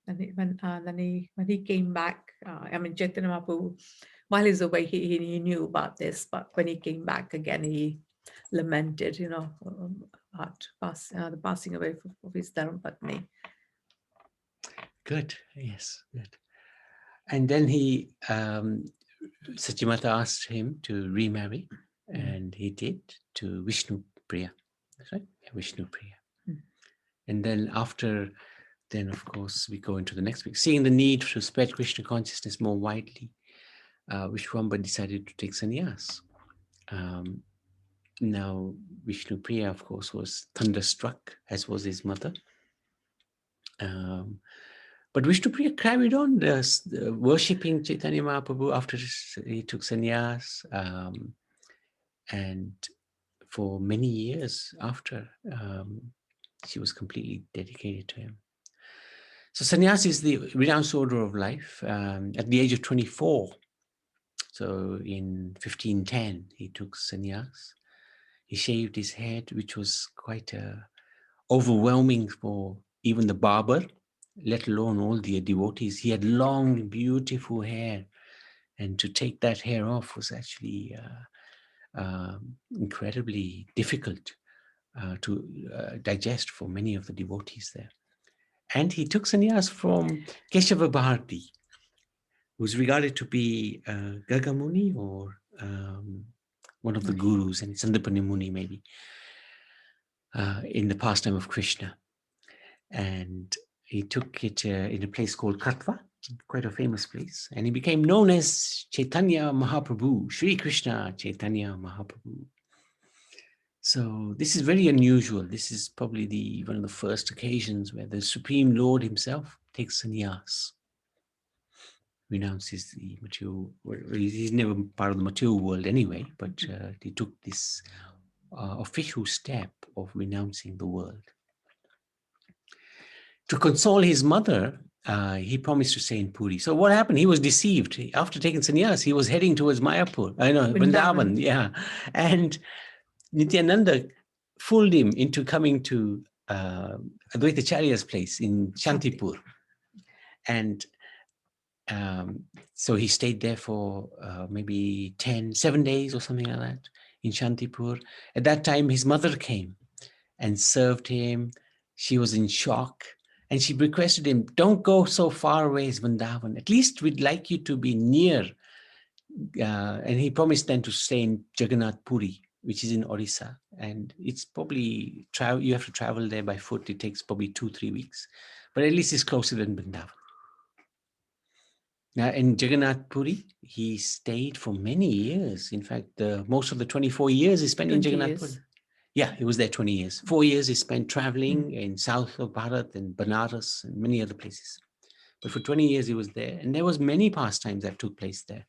when he came back, Chaitanya Mahaprabhu, while he's away, he knew about this, but when he came back again, he lamented, at the passing away of his Dharmapatni. Good. Yes. Good. And then Sachimata asked him to remarry, and he did, to Vishnu Priya. That's right, Vishnu Priya. And then then of course we go into the next week. Seeing the need to spread Krishna consciousness more widely, Vishwamba decided to take sannyas. Now Vishnu Priya, of course, was thunderstruck, as was his mother. But Vishnu Priya carried on worshipping Chaitanya Mahaprabhu after he took sannyas, and for many years after, she was completely dedicated to him. So sannyas is the renounced order of life. At the age of 24, so in 1510, he took sannyas. He shaved his head, which was quite overwhelming for even the barber, let alone all the devotees. He had long, beautiful hair, and to take that hair off was actually incredibly difficult to digest for many of the devotees there. And he took sannyas from Keshava Bharati, who's regarded to be Gagamuni or one of the gurus, and Sandipani Muni maybe, in the pastime of Krishna. And he took it in a place called Katva, quite a famous place, and he became known as Chaitanya Mahaprabhu, Sri Krishna Chaitanya Mahaprabhu. So this is very unusual. This is probably one of the first occasions where the Supreme Lord himself takes sannyas, renounces the material. He's never part of the material world anyway, but he took this official step of renouncing the world. To console his mother, he promised to stay in Puri. So what happened? He was deceived. After taking sannyas, he was heading towards Mayapur. Vrindavan, yeah. And Nityananda fooled him into coming to Advaitacharya's place in Shantipur. And so he stayed there for maybe 7 days or something like that in Shantipur. At that time, his mother came and served him. She was in shock. And she requested him, don't go so far away as Vrindavan. At least we'd like you to be near. And he promised then to stay in Jagannath Puri, which is in Orissa. And it's probably, you have to travel there by foot. It takes probably 2-3 weeks. But at least it's closer than Vrindavan. Now, in Jagannath Puri, he stayed for many years. In fact, most of the 24 years he spent in Jagannath Puri. Yeah, he was there 20 years. 4 years he spent traveling in south of Bharat and Banaras and many other places. But for 20 years he was there. And there was many pastimes that took place there.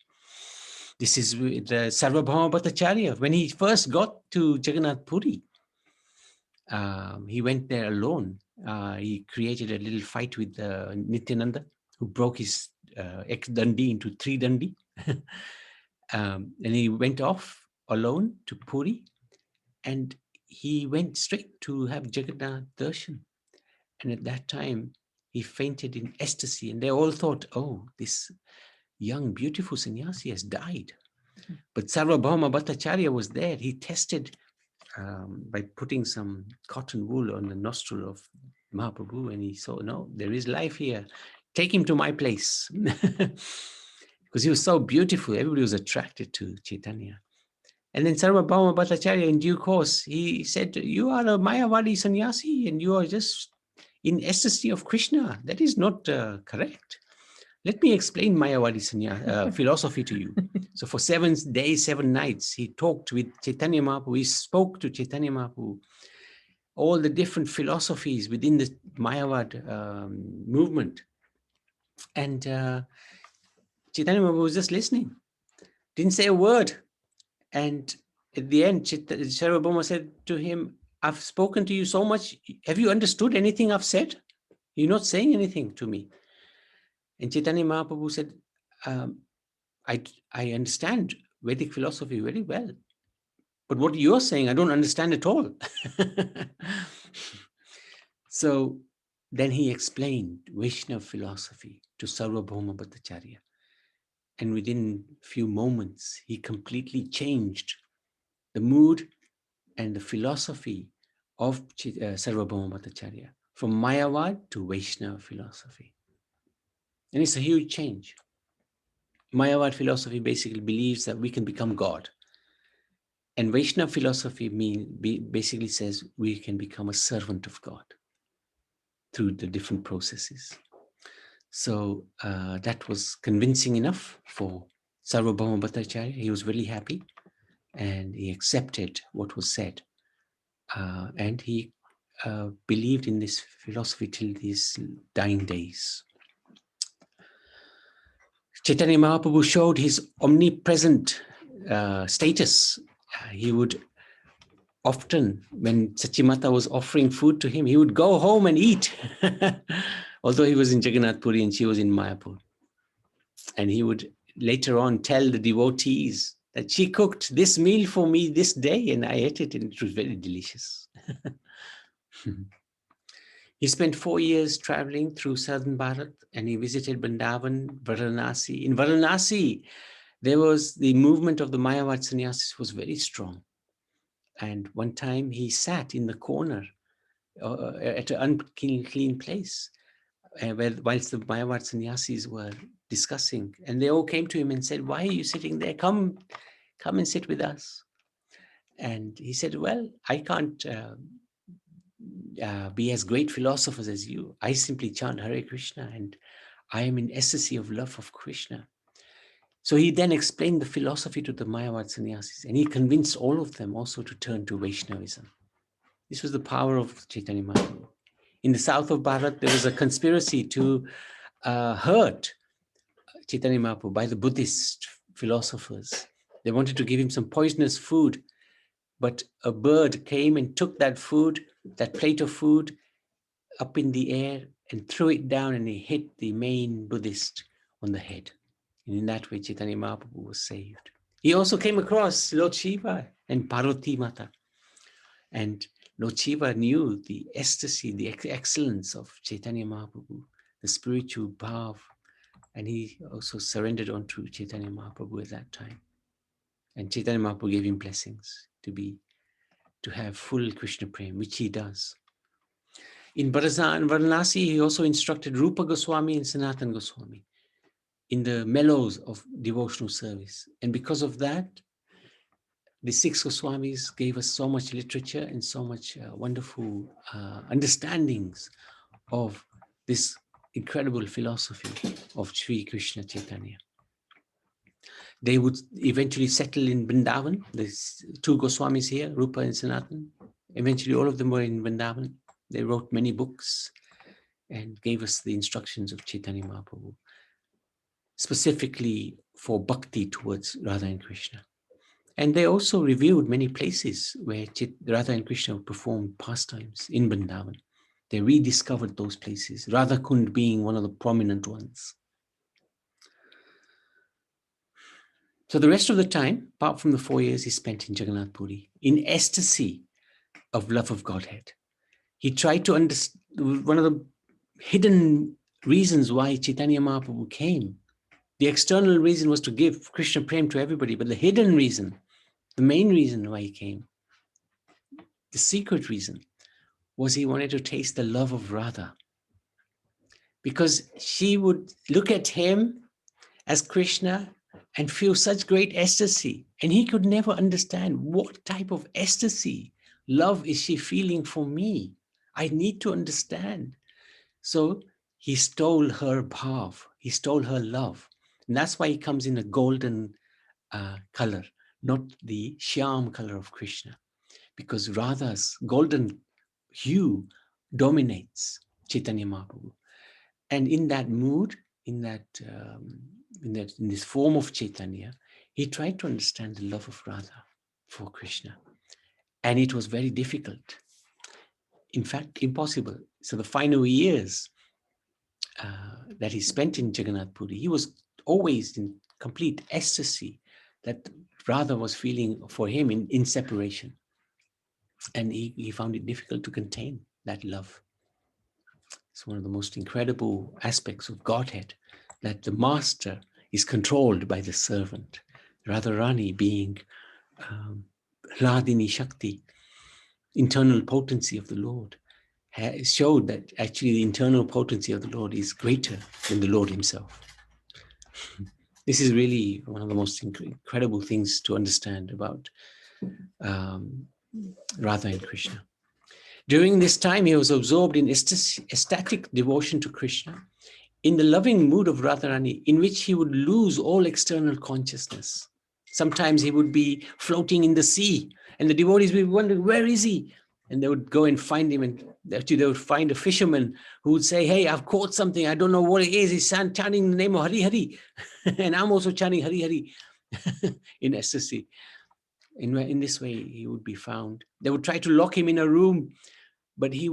This is the Sarvabhauma Bhattacharya. When he first got to Jagannath Puri, he went there alone. He created a little fight with Nityananda, who broke his ex-dandi into 3 dandi. And he went off alone to Puri, and he went straight to have Jagannath darshan. And at that time, he fainted in ecstasy, and they all thought, oh, this young, beautiful sannyasi has died. But Sarvabhauma Bhattacharya was there. He tested by putting some cotton wool on the nostril of Mahaprabhu, and he saw, no, there is life here. Take him to my place. Because he was so beautiful, everybody was attracted to Chaitanya. And then Sarvabhauma Bhattacharya, in due course, he said, you are a Mayavadi sannyasi and you are just in ecstasy of Krishna. That is not correct. Let me explain Mayavadi philosophy to you. So for 7 days, 7 nights, he talked with Chaitanya Mahaprabhu. He spoke to Chaitanya Mahaprabhu, all the different philosophies within the Mayavad movement. And Chaitanya Mahaprabhu was just listening, didn't say a word. And at the end, Sarvabhauma said to him, I've spoken to you so much. Have you understood anything I've said? You're not saying anything to me. And Chaitanya Mahaprabhu said, I understand Vedic philosophy very well. But what you're saying, I don't understand at all. So then he explained Vaishnava philosophy to Sarvabhauma Bhattacharya. And within a few moments, he completely changed the mood and the philosophy of Sarvabhauma Bhattacharya from Mayavad to Vaishnava philosophy. And it's a huge change. Mayavad philosophy basically believes that we can become God. And Vaishnava philosophy basically says we can become a servant of God through the different processes. So that was convincing enough for Sarvabhauma Bhattacharya. He was really happy and he accepted what was said. And he believed in this philosophy till his dying days. Chaitanya Mahaprabhu showed his omnipresent status. He would often, when Sachimata was offering food to him, he would go home and eat, although he was in Jagannath Puri and she was in Mayapur. And he would later on tell the devotees that she cooked this meal for me this day and I ate it and it was very delicious. He spent 4 years traveling through southern Bharat and he visited Vrindavan, Varanasi. In Varanasi, there was the movement of the Mayavad sannyasis was very strong. And one time he sat in the corner at an unclean place whilst the Mayavad sannyasis were discussing. And they all came to him and said, why are you sitting there? Come and sit with us. And he said, well, I can't be as great philosophers as you. I simply chant Hare Krishna and I am in ecstasy of love of Krishna. So he then explained the philosophy to the Mayavad sannyasis and he convinced all of them also to turn to Vaishnavism. This was the power of Chaitanya Mahaprabhu. In the south of Bharat, there was a conspiracy to hurt Chaitanya Mahaprabhu by the Buddhist philosophers. They wanted to give him some poisonous food, but a bird came and took that food, that plate of food, up in the air and threw it down and he hit the main Buddhist on the head. And in that way, Chaitanya Mahaprabhu was saved. He also came across Lord Shiva and Parvati Mata. And Lord Shiva knew the ecstasy, the excellence of Chaitanya Mahaprabhu, the spiritual bhav, and he also surrendered onto Chaitanya Mahaprabhu at that time. And Chaitanya Mahaprabhu gave him blessings to have full Krishna prem, which he does. In Varanasi, he also instructed Rupa Goswami and Sanatan Goswami in the mellows of devotional service. And because of that, the 6 Goswamis gave us so much literature and so much wonderful understandings of this incredible philosophy of Sri Krishna Chaitanya. They would eventually settle in Vrindavan. There's 2 Goswamis here, Rupa and Sanatan. Eventually, all of them were in Vrindavan. They wrote many books and gave us the instructions of Chaitanya Mahaprabhu, specifically for bhakti towards Radha and Krishna. And they also revealed many places where Radha and Krishna performed pastimes in Vrindavan. They rediscovered those places, Radha Kund being one of the prominent ones. So the rest of the time, apart from the 4 years he spent in Jagannath Puri, in ecstasy of love of Godhead, he tried to understand one of the hidden reasons why Chaitanya Mahaprabhu came. The external reason was to give Krishna Prem to everybody, but the hidden reason, the main reason why he came, the secret reason, was he wanted to taste the love of Radha. Because she would look at him as Krishna and feel such great ecstasy. And he could never understand what type of ecstasy, love is she feeling for me? I need to understand. So he stole her bhav, he stole her love. And that's why he comes in a golden color, not the shyam color of Krishna. Because Radha's golden hue dominates Chaitanya Mahaprabhu. And in that mood, in this form of Chaitanya, he tried to understand the love of Radha for Krishna. And it was very difficult. In fact, impossible. So the final years that he spent in Jagannath Puri, he was always in complete ecstasy that Radha was feeling for him in separation. And he found it difficult to contain that love. It's one of the most incredible aspects of Godhead, that the master is controlled by the servant. Radharani being Radhini Shakti, internal potency of the Lord, showed that actually the internal potency of the Lord is greater than the Lord himself. This is really one of the most incredible things to understand about Radha and Krishna. During this time, he was absorbed in ecstatic devotion to Krishna, in the loving mood of Radharani, in which he would lose all external consciousness. Sometimes he would be floating in the sea, and the devotees would wonder, where is he? And they would go and find him, and actually they would find a fisherman who would say, hey, I've caught something, I don't know what it is. He's chanting the name of Hari Hari, and I'm also chanting Hari Hari in ecstasy. In this way, he would be found. They would try to lock him in a room, but his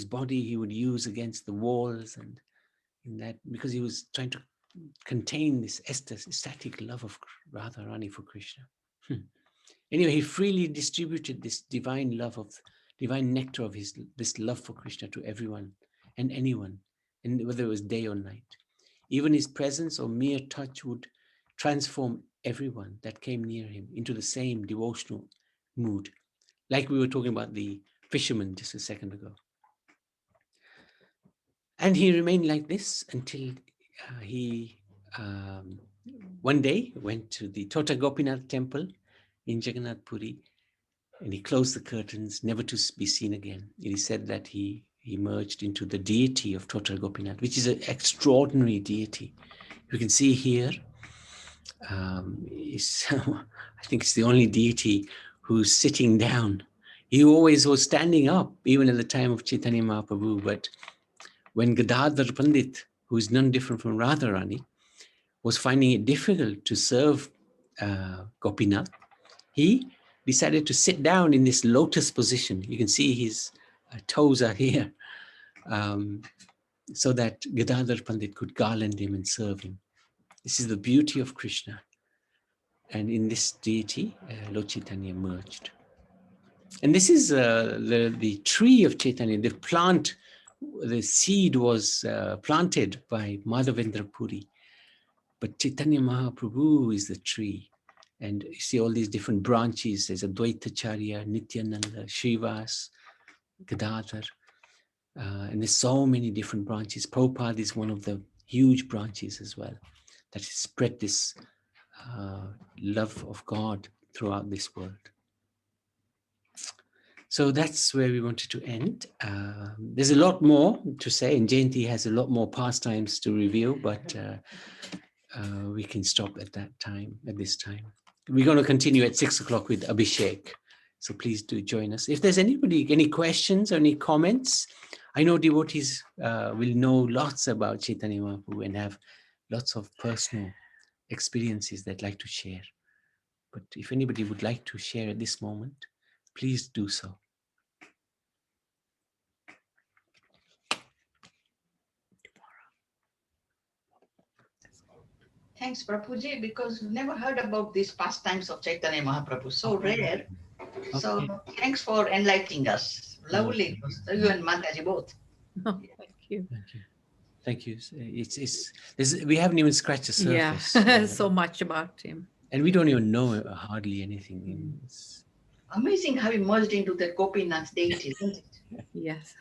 body he would use against the walls, and in that, because he was trying to contain this ecstatic love of Radharani for Krishna. Anyway, he freely distributed this divine nectar of this love for Krishna to everyone and anyone, and whether it was day or night. Even his presence or mere touch would transform everyone that came near him into the same devotional mood, like we were talking about the fisherman just a second ago. And he remained like this until he one day went to the Tota Gopinath temple in Jagannath Puri, and he closed the curtains, never to be seen again. It is said that he merged into the deity of Tota Gopinath, which is an extraordinary deity. You can see here, I think it's the only deity who's sitting down. He always was standing up, even at the time of Chaitanya Mahaprabhu. But when Gadadhar Pandit, who is none different from Radharani, was finding it difficult to serve Gopinath, he decided to sit down in this lotus position. You can see his toes are here, so that Gadadhar Pandit could garland him and serve him. This is the beauty of Krishna. And in this deity, Lord Chaitanya emerged. And this is the tree of Chaitanya, the plant, the seed was planted by Madhavendra Puri. But Chaitanya Mahaprabhu is the tree. And you see all these different branches. There's Advaitacharya, Nityananda, Srivas, Gadadhar. And there's so many different branches. Prabhupada is one of the huge branches as well, that has spread this love of God throughout this world. So that's where we wanted to end. There's a lot more to say, and Jayanti has a lot more pastimes to review, but we can stop at this time. We're going to continue at 6 o'clock with Abhishek. So please do join us. If there's any questions or any comments, I know devotees will know lots about Chaitanya Mahaprabhu and have lots of personal experiences they'd like to share. But if anybody would like to share at this moment, please do so. Thanks, Prabhuji, because we've never heard about these pastimes of Chaitanya Mahaprabhu. So rare. So thanks for enlightening us. Lovely. You and Mataji both. Oh, thank you. Thank you. Thank you. We haven't even scratched the surface. Yeah, so much about him. And we don't even know hardly anything. Amazing how he merged into the Gopinath deity, isn't it? Yes.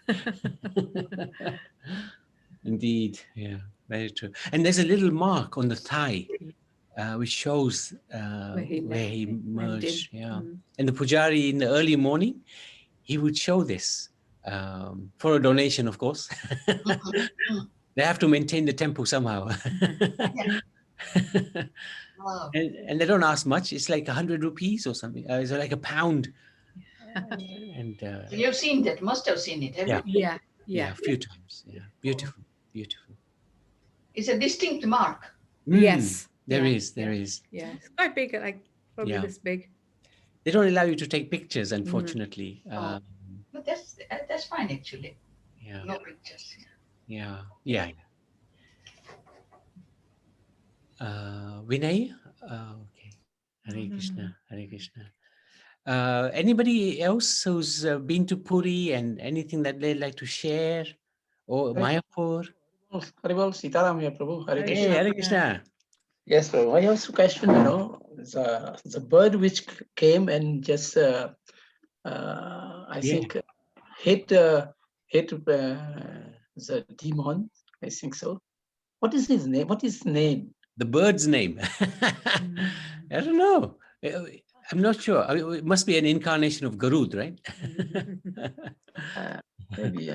Indeed, yeah, very true. And there's a little mark on the thigh, which shows where he merged. Yeah, and the pujari in the early morning, he would show this for a donation, of course. They have to maintain the temple somehow. Wow. And they don't ask much. It's like 100 rupees or something. It's like a pound. And You've seen that, must have seen it, haven't yeah. you? Yeah, a few times. Yeah, beautiful, beautiful. It's a distinct mark. Yes. There is. Yeah, it's quite big, like probably this big. They don't allow you to take pictures, unfortunately. But that's fine, actually. Yeah. No pictures. Yeah. Vinay? Okay. Hare Krishna. Hare Krishna. Anybody else who's been to Puri and anything that they'd like to share? Or Mayapur? Haribol, Sitaram here, Prabhu. Hare Krishna. Hey, Hare Krishna. Yes, Prabhu. I also question, it's a bird which came and just, I think, hit the demon. I think so. What is his name? What is his name? The bird's name? I don't know. I'm not sure. I mean, it must be an incarnation of Garud, right? Maybe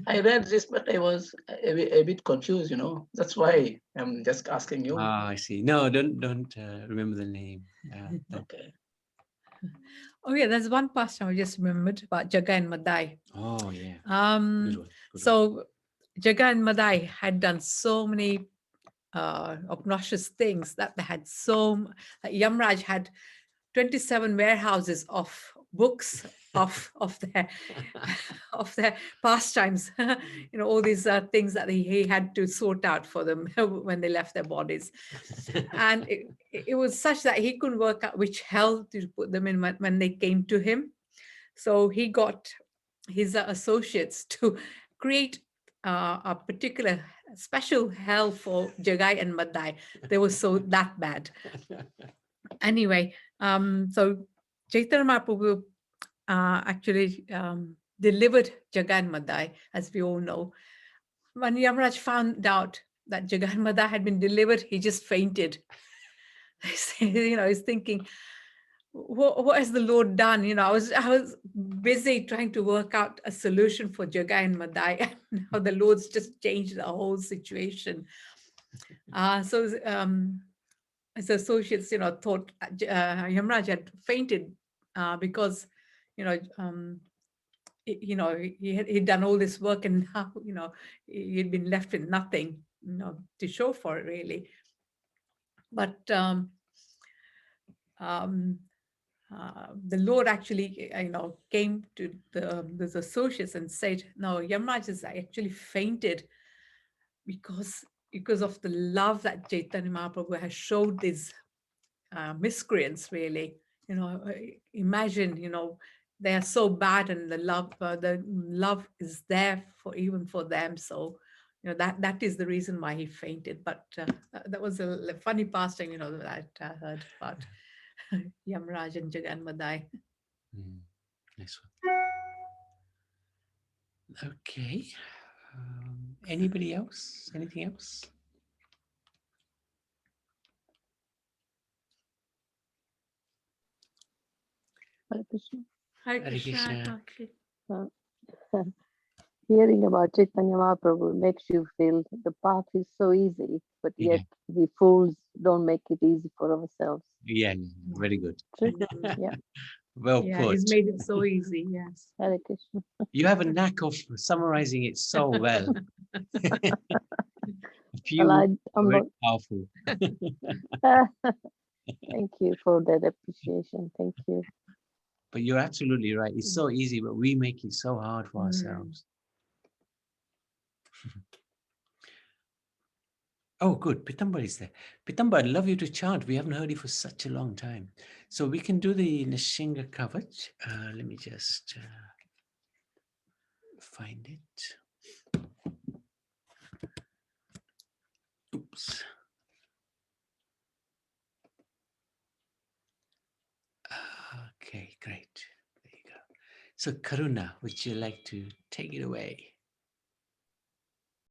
I read this, but I was a bit confused, That's why I'm just asking you. I see. No, don't remember the name. Okay. Oh yeah, there's one pastime I just remembered about Jaga and Madai. Oh yeah. Good one. So Jaga and Madai had done so many obnoxious things that they had like Yamraj had 27 warehouses of books of their pastimes, all these things that he had to sort out for them when they left their bodies. And it was such that he couldn't work out which hell to put them in when they came to him. So he got his associates to create a particular special hell for Jagai and Madai. They were so that bad. Anyway, so Chaitanya Mahaprabhu actually delivered Jagai and Madai, as we all know. When Yamraj found out that Jagai and Madai had been delivered, he just fainted. He's thinking, what has the Lord done? I was busy trying to work out a solution for Jagai and Madai, and now the Lord's just changed the whole situation. So his associates, thought Yamraj had fainted because, he'd done all this work, and now, he'd been left with nothing, to show for it, really. But the Lord actually, came to those associates and said, "No, Yamraj has actually fainted because of the love that Chaitanya Mahaprabhu has showed these miscreants. Really, imagine, they are so bad, and the love is there even for them. So, that is the reason why he fainted. But that was a funny pastime, that I heard about." Yamraj and Jagan Madai. Nice one. Okay. Anybody else? Anything else? Hare Krishna. Hare Krishna. Hearing about Chaitanya Mahaprabhu makes you feel the path is so easy, but yet we fools don't make it easy for ourselves. Yeah, very good. True? Yeah. Well put. He's made it so easy. Yes. Hare Krishna. You have a knack of summarizing it so well. few Well, are very powerful. thank you for that appreciation. Thank you. But you're absolutely right. It's so easy, but we make it so hard for ourselves. Oh, good. Pitambar is there. Pitambar, I'd love you to chant. We haven't heard you for such a long time. So we can do the Nishinga Kavach. Let me just find it. Oops. Okay, great. There you go. So Karuna, would you like to take it away?